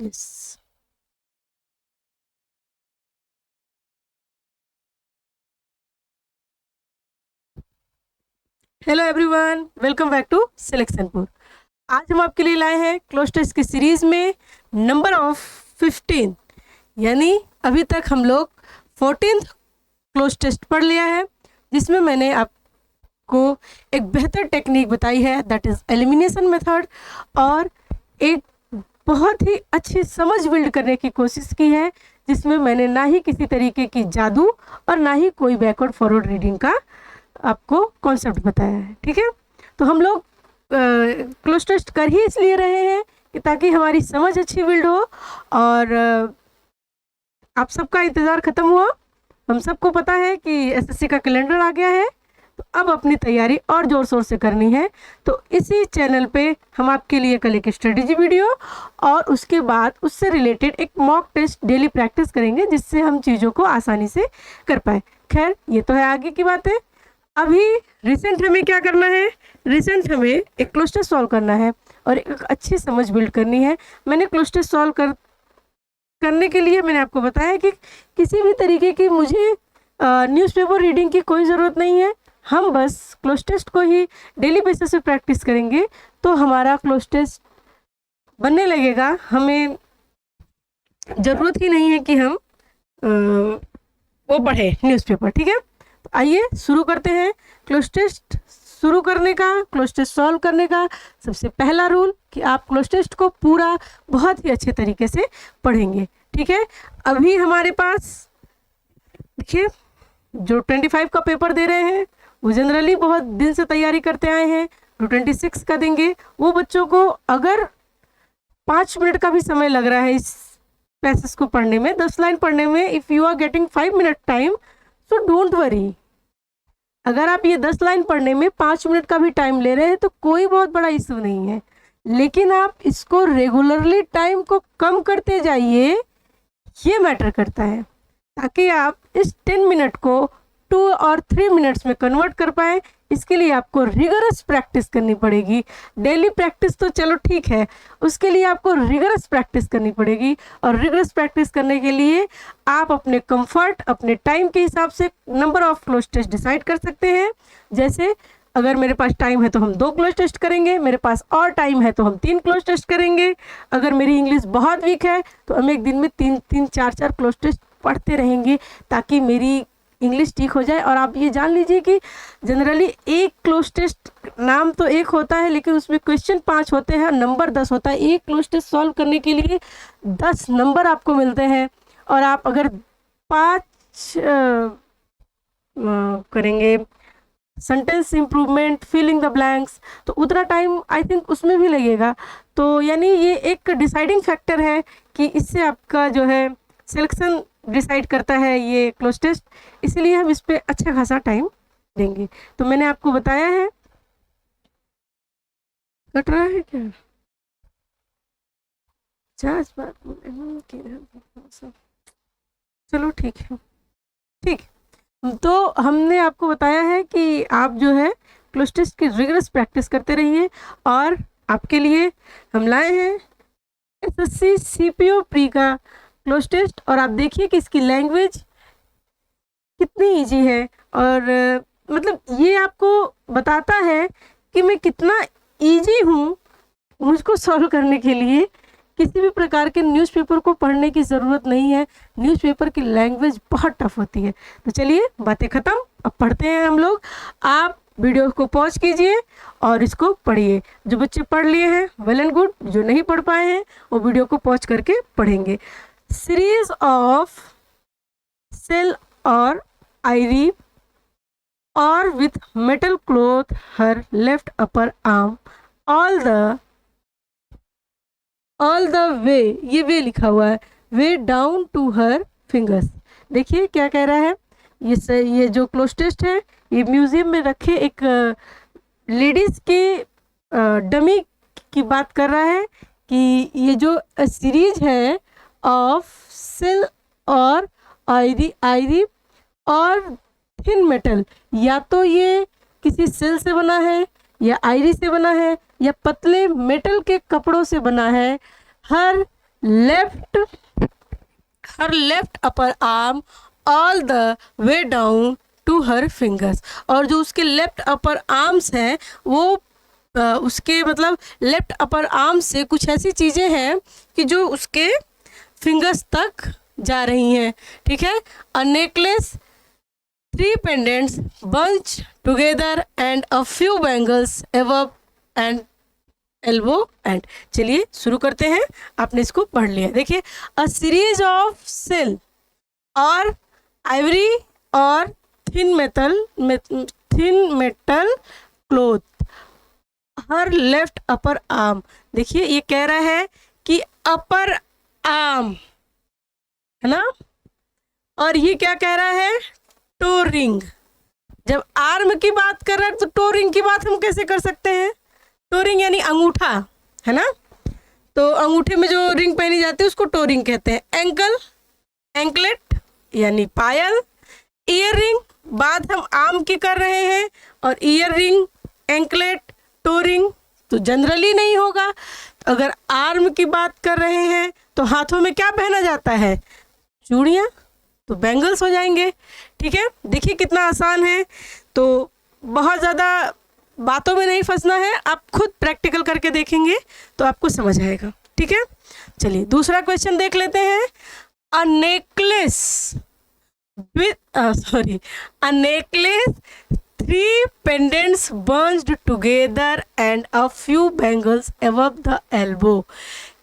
Yes. Hello everyone, welcome back to सिलेक्शनपुर। आज हम आपके लिए लाए हैं क्लोज टेस्ट की सीरीज में नंबर ऑफ 15, यानी अभी तक हम लोग 14th क्लोज टेस्ट पढ़ लिया है, जिसमें मैंने आपको एक बेहतर टेक्निक बताई है, दैट इज़ एलिमिनेशन मेथड, और एक बहुत ही अच्छी समझ बिल्ड करने की कोशिश की है, जिसमें मैंने ना ही किसी तरीके की जादू और ना ही कोई बैकवर्ड फॉरवर्ड रीडिंग का आपको कॉन्सेप्ट बताया है। ठीक है, तो हम लोग क्लोज टेस्ट कर ही इसलिए रहे हैं कि ताकि हमारी समझ अच्छी बिल्ड हो, और आप सबका इंतज़ार ख़त्म हुआ। हम सबको पता है कि एसएससी का कैलेंडर आ गया है, तो अब अपनी तैयारी और ज़ोर शोर से करनी है। तो इसी चैनल पे हम आपके लिए कल एक स्ट्रेटेजी वीडियो और उसके बाद उससे रिलेटेड एक मॉक टेस्ट डेली प्रैक्टिस करेंगे, जिससे हम चीज़ों को आसानी से कर पाए। खैर, ये तो है आगे की बात है। अभी रिसेंट हमें क्या करना है, रिसेंट हमें एक क्लोज टेस्ट सॉल्व करना है और एक अच्छी समझ बिल्ड करनी है। मैंने क्लोज टेस्ट सॉल्व करने के लिए मैंने आपको बताया कि किसी भी तरीके की मुझे न्यूज़पेपर रीडिंग की कोई ज़रूरत नहीं है। हम बस क्लोज टेस्ट को ही डेली बेसिस पे प्रैक्टिस करेंगे तो हमारा क्लोज टेस्ट बनने लगेगा। हमें ज़रूरत ही नहीं है कि हम वो पढ़े न्यूज़पेपर। ठीक है, तो आइए शुरू करते हैं। क्लोज टेस्ट शुरू करने का, क्लोज टेस्ट सॉल्व करने का सबसे पहला रूल कि आप क्लोज टेस्ट को पूरा बहुत ही अच्छे तरीके से पढ़ेंगे। ठीक है, अभी हमारे पास देखिए जो 25 का पेपर दे रहे हैं वो जनरली बहुत दिन से तैयारी करते आए हैं। जो 26 का देंगे वो बच्चों को अगर 5 मिनट का भी समय लग रहा है इस पैसेज को पढ़ने में, 10 लाइन पढ़ने में, if you are getting 5 minute time, so don't worry. अगर आप ये 10 लाइन पढ़ने में 5 मिनट का भी टाइम ले रहे हैं तो कोई बहुत बड़ा इशू नहीं है, लेकिन आप इसको रेगुलरली टाइम को कम करते जाइए, ये मैटर करता है, ताकि आप इस 10 मिनट को 2 और 3 मिनट्स में कन्वर्ट कर पाए। इसके लिए आपको रिगरस प्रैक्टिस करनी पड़ेगी। डेली प्रैक्टिस तो चलो ठीक है, उसके लिए आपको रिगरस प्रैक्टिस करनी पड़ेगी, और रिगरस प्रैक्टिस करने के लिए आप अपने कंफर्ट, अपने टाइम के हिसाब से number of cloze test decide कर सकते हैं। जैसे अगर मेरे पास टाइम है तो हम 2 क्लोज टेस्ट करेंगे, मेरे पास और टाइम है तो हम 3 क्लोज टेस्ट करेंगे। अगर मेरी इंग्लिश बहुत वीक है तो हम एक दिन में 3-3, 4-4 क्लोज टेस्ट पढ़ते रहेंगे, ताकि मेरी इंग्लिश ठीक हो जाए। और आप ये जान लीजिए कि जनरली एक क्लोज टेस्ट नाम तो एक होता है, लेकिन उसमें क्वेश्चन 5 होते हैं, नंबर 10 होता है। एक क्लोज टेस्ट सॉल्व करने के लिए 10 नंबर आपको मिलते हैं, और आप अगर 5 करेंगे sentence improvement, filling the blanks, तो उतना टाइम आई थिंक उसमें भी लगेगा। तो यानी ये एक डिसाइडिंग फैक्टर है कि इससे आपका जो है सिलेक्शन डिसाइड करता है ये क्लोज टेस्ट, इसलिए हम इस पर अच्छा खासा टाइम देंगे। तो मैंने आपको बताया है। कट रहा है क्या? 50 बार चलो ठीक है, ठीक। तो हमने आपको बताया है कि आप जो है क्लोज टेस्ट की रिगरस प्रैक्टिस करते रहिए, और आपके लिए हम लाए हैं एसएससी सीपीओ प्री का क्लोज टेस्ट। और आप देखिए कि इसकी लैंग्वेज कितनी इजी है, और मतलब ये आपको बताता है कि मैं कितना इजी हूँ। मुझको सॉल्व करने के लिए किसी भी प्रकार के न्यूज़पेपर को पढ़ने की ज़रूरत नहीं है। न्यूज़पेपर की लैंग्वेज बहुत टफ होती है। तो चलिए बातें ख़त्म, अब पढ़ते हैं हम लोग। आप वीडियो को पॉज कीजिए और इसको पढ़िए। जो बच्चे पढ़ लिए हैं वेल एंड गुड, जो नहीं पढ़ पाए हैं वो वीडियो को पॉज करके पढ़ेंगे। सीरीज ऑफ सेल और आयरी और with metal cloth her left upper arm all the way, ये वे लिखा हुआ है, way down to her fingers. देखिए क्या कह रहा है। ये जो क्लोज टेस्ट है ये म्यूजियम में रखे एक लेडीज़ के डमी की बात कर रहा है कि ये जो सीरीज है ऑफ सिल और आयरी और थिन मेटल, या तो ये किसी सिल से बना है या आयरी से बना है या पतले मेटल के कपड़ों से बना है। Her left her left upper arm all the way down to her fingers. और जो उसके लेफ्ट अपर आर्म्स हैं वो उसके मतलब लेफ्ट अपर आर्म से कुछ ऐसी चीज़ें हैं कि जो उसके फिंगर्स तक जा रही हैं। ठीक है। A necklace, 3 pendants bunched together and a few bangles above and elbow and। चलिए शुरू करते हैं। आपने इसको पढ़ लिया। देखिए, अ सीरीज ऑफ सिल और आइवरी और थिन मेटल क्लोथ हर लेफ्ट अपर आर्म। देखिए ये कह रहा है कि अपर आर्म है ना, और ये क्या कह रहा है, टो रिंग। जब आर्म की बात कर रहे हैं तो टो रिंग की बात हम कैसे कर सकते हैं? टो रिंग यानी अंगूठा है ना, तो अंगूठे में जो रिंग पहनी जाती है उसको टो रिंग कहते हैं। एंकल, एंकलेट यानी पायल। ईयर रिंग, बात हम आर्म की कर रहे हैं, और earring, anklet, toe ring तो जनरली नहीं होगा। अगर आर्म की बात कर रहे हैं तो हाथों में क्या पहना जाता है, चूड़ियाँ, तो बैंगल्स हो जाएंगे। ठीक है। देखिए कितना आसान है, तो बहुत ज़्यादा बातों में नहीं फंसना है, आप खुद प्रैक्टिकल करके देखेंगे तो आपको समझ आएगा। ठीक है। चलिए दूसरा क्वेश्चन देख लेते हैं। A necklace a necklace, 3 pendants bunched together and a few bangles above the elbow।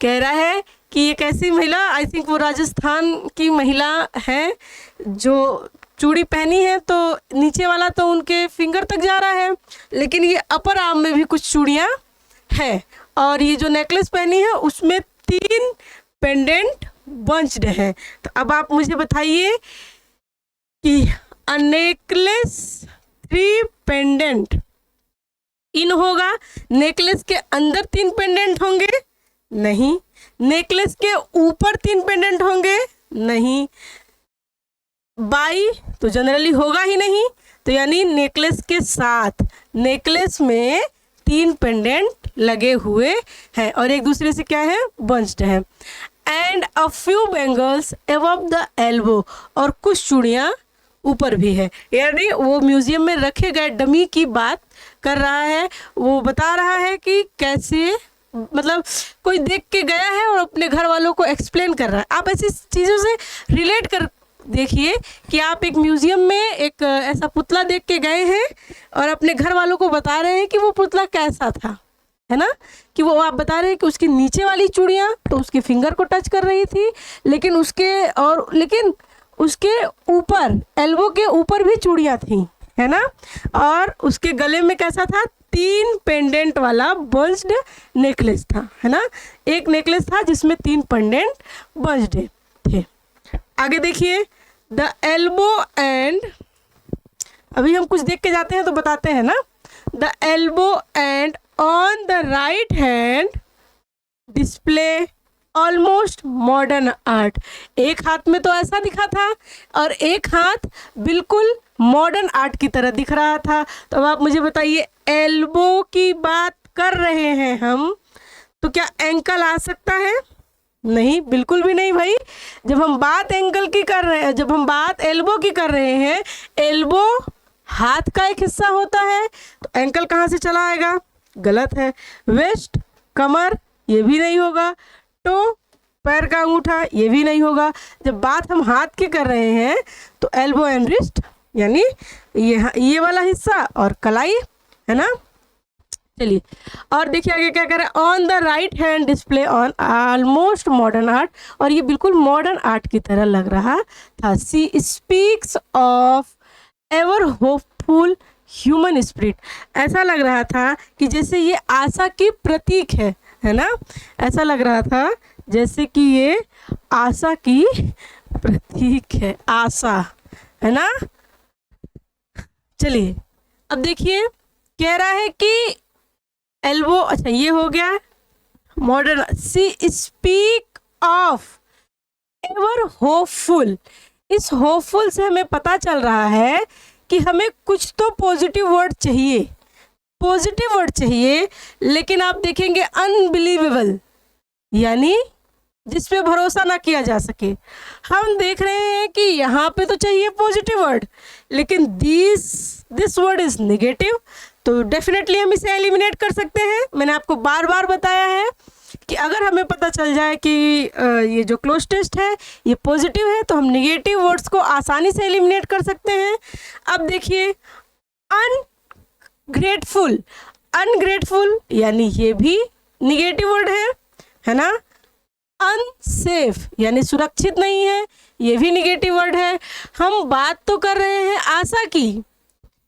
कह रहा है कि ये कैसी महिला, आई थिंक वो राजस्थान की महिला है, जो चूड़ी पहनी है तो नीचे वाला तो उनके फिंगर तक जा रहा है, लेकिन ये अपर आर्म में भी कुछ चूड़ियाँ हैं, और ये जो नेकलेस पहनी है उसमें 3 पेंडेंट बंच्ड हैं। तो अब आप मुझे बताइए कि अ नेकलेस 3 पेंडेंट इन होगा, नेकलेस के अंदर 3 पेंडेंट होंगे? नहीं। नेकलेस के ऊपर 3 पेंडेंट होंगे? नहीं। बाई तो जनरली होगा ही नहीं, तो यानी नेकलेस के साथ नेकलेस में 3 पेंडेंट लगे हुए हैं और एक दूसरे से क्या है, बंच्ड है। And a few bangles above the elbow, और कुछ चूड़ियाँ ऊपर भी है, यानी वो म्यूजियम में रखे गए डमी की बात कर रहा है। वो बता रहा है कि कैसे, मतलब कोई देख के गया है और अपने घर वालों को एक्सप्लेन कर रहा है। आप ऐसी चीज़ों से रिलेट कर देखिए कि आप एक म्यूजियम में एक ऐसा पुतला देख के गए हैं और अपने घर वालों को बता रहे हैं कि वो पुतला कैसा था, है ना, कि वो आप बता रहे हैं कि उसकी नीचे वाली चूड़ियाँ तो उसके फिंगर को टच कर रही थी, लेकिन उसके ऊपर एल्बो के ऊपर भी चूड़ियाँ थी, है ना, और उसके गले में कैसा था, 3 पेंडेंट वाला बंच्ड नेकलेस था, है ना। एक नेकलेस था जिसमें 3 पेंडेंट बंच्ड थे। आगे देखिए, द एल्बो एंड, अभी हम कुछ देख के जाते हैं तो बताते हैं ना। The elbow and on the right hand display almost modern art. एक हाथ में तो ऐसा दिखा था और एक हाथ बिल्कुल मॉडर्न आर्ट की तरह दिख रहा था। तो अब आप मुझे बताइए, एल्बो की बात कर रहे हैं हम, तो क्या एंकल आ सकता है? नहीं, बिल्कुल भी नहीं भाई। जब हम बात एंकल की कर रहे हैं, जब हम बात एल्बो की कर रहे हैं, एल्बो हाथ का एक हिस्सा होता है, तो एंकल कहाँ से चला आएगा? गलत है। वेस्ट, कमर, ये भी नहीं होगा। टो, पैर का अंगूठा, ये भी नहीं होगा। जब बात हम हाथ की कर रहे हैं तो एल्बो एंड रिस्ट, यानी ये वाला हिस्सा और कलाई, है ना। चलिए और देखिए आगे क्या कर रहा है, on the right hand display on almost modern art, और ये बिल्कुल मॉडर्न आर्ट की तरह लग रहा था। She speaks of ever hopeful human spirit, ऐसा लग रहा था कि जैसे ये आशा की प्रतीक है ना, ऐसा लग रहा था जैसे कि ये आशा की प्रतीक है, आशा, है ना। चलिए अब देखिए, कह रहा है कि एल्बो, अच्छा ये हो गया modern. She speak of ever hopeful, इस होपफुल से हमें पता चल रहा है कि हमें कुछ तो पॉजिटिव वर्ड चाहिए, पॉजिटिव वर्ड चाहिए, लेकिन आप देखेंगे अनबिलीवेबल, यानी जिस पे भरोसा ना किया जा सके। हम देख रहे हैं कि यहाँ पे तो चाहिए पॉजिटिव वर्ड, लेकिन दिस वर्ड इज नेगेटिव, तो डेफिनेटली हम इसे एलिमिनेट कर सकते हैं। मैंने आपको बार बार बताया है कि अगर हमें पता चल जाए कि ये जो क्लोज टेस्ट है ये पॉजिटिव है, तो हम नेगेटिव वर्ड्स को आसानी से एलिमिनेट कर सकते हैं। अब देखिए, अनग्रेटफुल, अनग्रेटफुल यानी ये भी नेगेटिव वर्ड है ना। अनसेफ यानी सुरक्षित नहीं है, ये भी नेगेटिव वर्ड है। हम बात तो कर रहे हैं आशा की,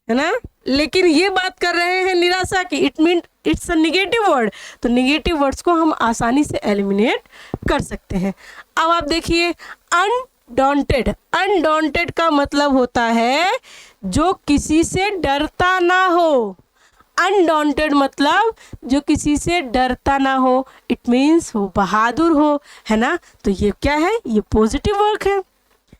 है ना, लेकिन ये बात कर रहे हैं निराशा की, it mean it's a negative word. तो नेगेटिव वर्ड्स को हम आसानी से एलिमिनेट कर सकते हैं। अब आप देखिए, अनडॉन्टेड, अनडॉन्टेड का मतलब होता है जो किसी से डरता ना हो। अनडॉन्टेड मतलब जो किसी से डरता ना हो, इट मीन्स वो बहादुर हो, है ना। तो ये क्या है, ये पॉजिटिव वर्ड है,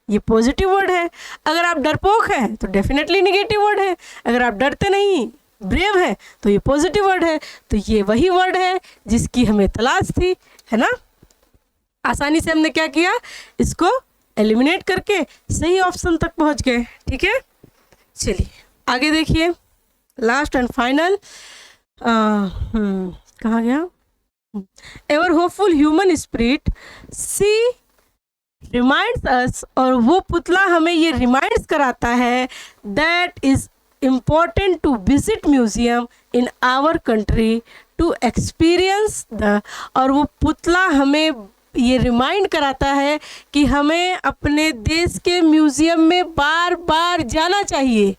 ये पॉजिटिव वर्ड है। अगर आप डरपोक हैं तो डेफिनेटली नेगेटिव वर्ड है। अगर आप डरते नहीं, ब्रेव है, तो ये पॉजिटिव वर्ड है। तो ये वही वर्ड है जिसकी हमें तलाश थी, है ना। आसानी से हमने क्या किया, इसको एलिमिनेट करके सही ऑप्शन तक पहुंच गए। ठीक है, चलिए आगे देखिए, लास्ट एंड फाइनल, कहाँ गया, ever hopeful human spirit she reminds us, और वो पुतला हमें ये रिमाइंड्स कराता है that is important to visit museum in our country to experience the, और वो पुतला हमें ये रिमाइंड कराता है कि हमें अपने देश के म्यूज़ियम में बार बार जाना चाहिए,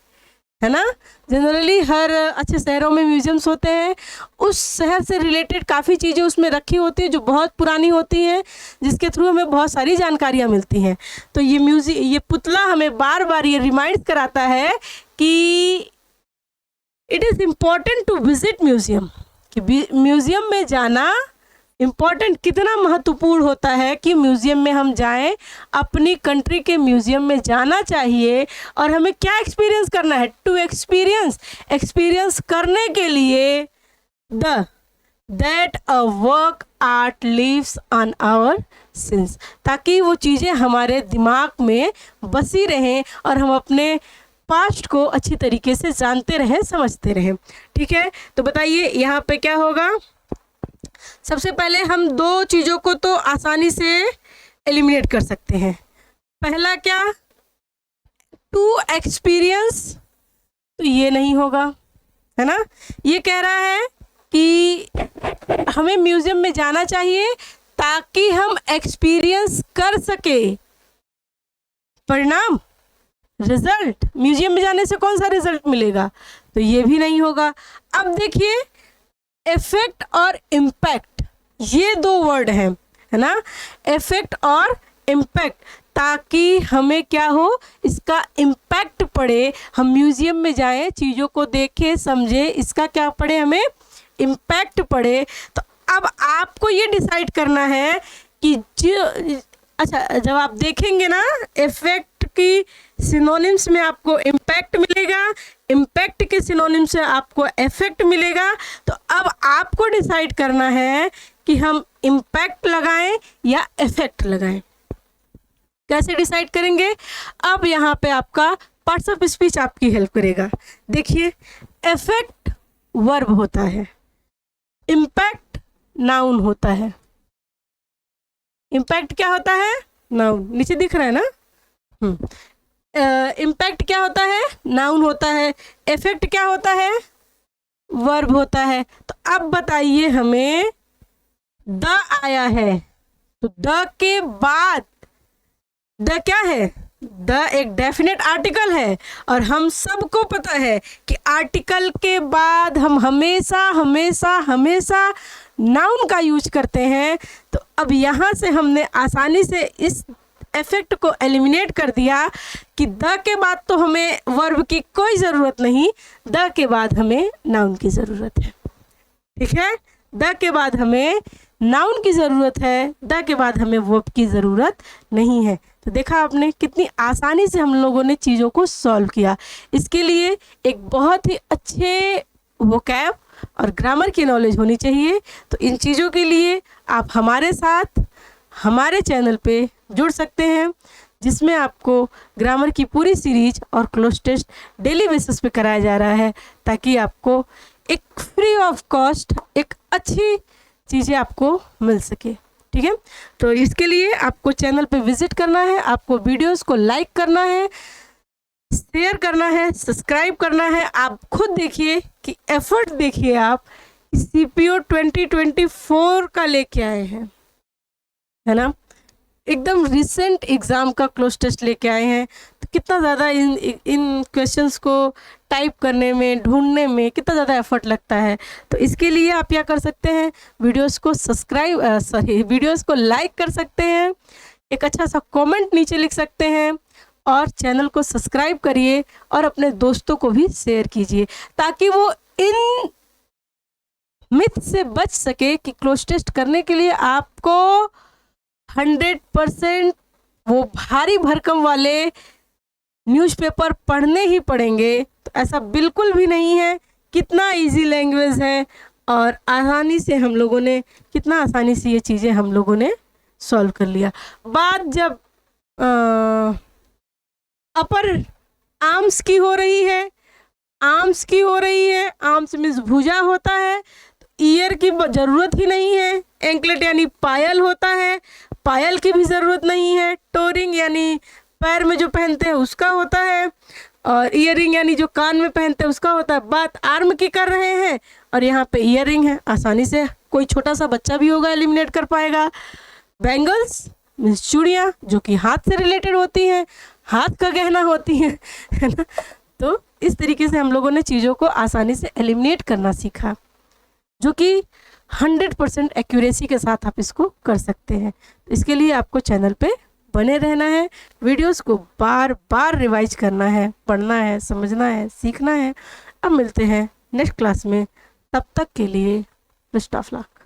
है ना। जनरली हर अच्छे शहरों में म्यूजियम्स होते हैं, उस शहर से रिलेटेड काफ़ी चीज़ें उसमें रखी होती हैं जो बहुत पुरानी होती हैं, जिसके थ्रू हमें बहुत सारी जानकारियाँ मिलती हैं। तो ये पुतला हमें बार बार ये रिमाइंड कराता है कि it is important to visit museum, कि म्यूज़ियम में जाना इम्पॉर्टेंट, कितना महत्वपूर्ण होता है कि म्यूज़ियम में हम जाएं। अपनी कंट्री के म्यूज़ियम में जाना चाहिए और हमें क्या एक्सपीरियंस करना है, टू एक्सपीरियंस करने के लिए that a work art lives on our since, ताकि वो चीज़ें हमारे दिमाग में बसी रहें और हम अपने पास्ट को अच्छी तरीके से जानते रहें, समझते रहें। ठीक है, तो बताइए यहाँ पे क्या होगा। सबसे पहले हम दो चीज़ों को तो आसानी से एलिमिनेट कर सकते हैं। पहला क्या, टू एक्सपीरियंस, तो ये नहीं होगा, है ना। ये कह रहा है कि हमें म्यूज़ियम में जाना चाहिए ताकि हम एक्सपीरियंस कर सके। परिणाम, रिजल्ट, म्यूज़ियम में जाने से कौन सा रिजल्ट मिलेगा, तो ये भी नहीं होगा। अब देखिए, इफेक्ट और इम्पैक्ट, ये दो वर्ड हैं, है ना, इफेक्ट और इम्पैक्ट, ताकि हमें क्या हो, इसका इम्पैक्ट पड़े। हम म्यूज़ियम में जाएं, चीज़ों को देखें, समझें, इसका क्या पड़े, हमें इम्पैक्ट पड़े। तो अब आपको ये डिसाइड करना है कि अच्छा, जब आप देखेंगे ना, इफेक्ट की सिनोनिम्स में आपको इम्पैक्ट मिलेगा, इम्पैक्ट के सिनोनिम से आपको इफेक्ट मिलेगा। तो अब आपको डिसाइड करना है कि हम इम्पैक्ट लगाएं या इफेक्ट लगाएं। कैसे डिसाइड करेंगे, अब यहाँ पे आपका पार्ट्स ऑफ स्पीच आपकी हेल्प करेगा। देखिए, इफेक्ट वर्ब होता है, इम्पैक्ट नाउन होता है। इम्पैक्ट क्या होता है, नाउन, नीचे दिख रहा है ना। इम्पैक्ट क्या होता है, नाउन होता है। इफेक्ट क्या होता है, वर्ब होता है। तो अब बताइए, हमें द आया है, तो द के बाद द क्या है, द एक डेफिनेट आर्टिकल है, और हम सबको पता है कि आर्टिकल के बाद हम हमेशा हमेशा हमेशा नाउन का यूज करते हैं। तो अब यहाँ से हमने आसानी से इस इफेक्ट को एलिमिनेट कर दिया कि द के बाद तो हमें वर्ब की कोई ज़रूरत नहीं, द के बाद हमें नाउन की ज़रूरत है। ठीक है, द के बाद हमें नाउन की ज़रूरत है, द के बाद हमें वर्ब की ज़रूरत नहीं है। तो देखा आपने कितनी आसानी से हम लोगों ने चीज़ों को सॉल्व किया। इसके लिए एक बहुत ही अच्छे वोकैब और ग्रामर की नॉलेज होनी चाहिए। तो इन चीज़ों के लिए आप हमारे साथ हमारे चैनल पे जुड़ सकते हैं, जिसमें आपको ग्रामर की पूरी सीरीज और क्लोज टेस्ट डेली बेसिस पे कराया जा रहा है, ताकि आपको एक फ्री ऑफ कॉस्ट एक अच्छी चीज़ें आपको मिल सके। ठीक है, तो इसके लिए आपको चैनल पे विजिट करना है, आपको वीडियोस को लाइक करना है, शेयर करना है, सब्सक्राइब करना है। आप खुद देखिए कि एफर्ट देखिए, आप CPO 2024 का लेके आए हैं, है ना, एकदम रिसेंट एग्ज़ाम का क्लोज टेस्ट लेके आए हैं। तो कितना ज़्यादा इन क्वेश्चंस को टाइप करने में, ढूंढने में कितना ज़्यादा एफर्ट लगता है। तो इसके लिए आप क्या कर सकते हैं, वीडियोस को लाइक कर सकते हैं, एक अच्छा सा कमेंट नीचे लिख सकते हैं, और चैनल को सब्सक्राइब करिए और अपने दोस्तों को भी शेयर कीजिए, ताकि वो इन मिथ से बच सके कि क्लोज टेस्ट करने के लिए आपको 100% वो भारी भरकम वाले न्यूज़पेपर पढ़ने ही पड़ेंगे। तो ऐसा बिल्कुल भी नहीं है। कितना इजी लैंग्वेज है, और आसानी से हम लोगों ने, कितना आसानी से ये चीज़ें हम लोगों ने सॉल्व कर लिया। बात जब अपर आर्म्स की हो रही है, आर्म्स मीन्स भुजा होता है, तो ईयर की ज़रूरत ही नहीं है। एंकलेट यानी पायल होता है, पायल की भी ज़रूरत नहीं है। टोरिंग यानी पैर में जो पहनते हैं उसका होता है, और ईयरिंग यानी जो कान में पहनते हैं उसका होता है। बात आर्म की कर रहे हैं, और यहाँ पे ईयरिंग है, आसानी से कोई छोटा सा बच्चा भी होगा एलिमिनेट कर पाएगा। बैंगल्स मीन्स चूड़ियाँ, जो कि हाथ से रिलेटेड होती हैं, हाथ का गहना होती हैं, है ना। तो इस तरीके से हम लोगों ने चीज़ों को आसानी से एलिमिनेट करना सीखा, जो कि 100% एक्यूरेसी के साथ आप इसको कर सकते हैं। इसके लिए आपको चैनल पे बने रहना है, वीडियोस को बार बार रिवाइज करना है, पढ़ना है, समझना है, सीखना है। अब मिलते हैं नेक्स्ट क्लास में, तब तक के लिए बेस्ट ऑफ लक।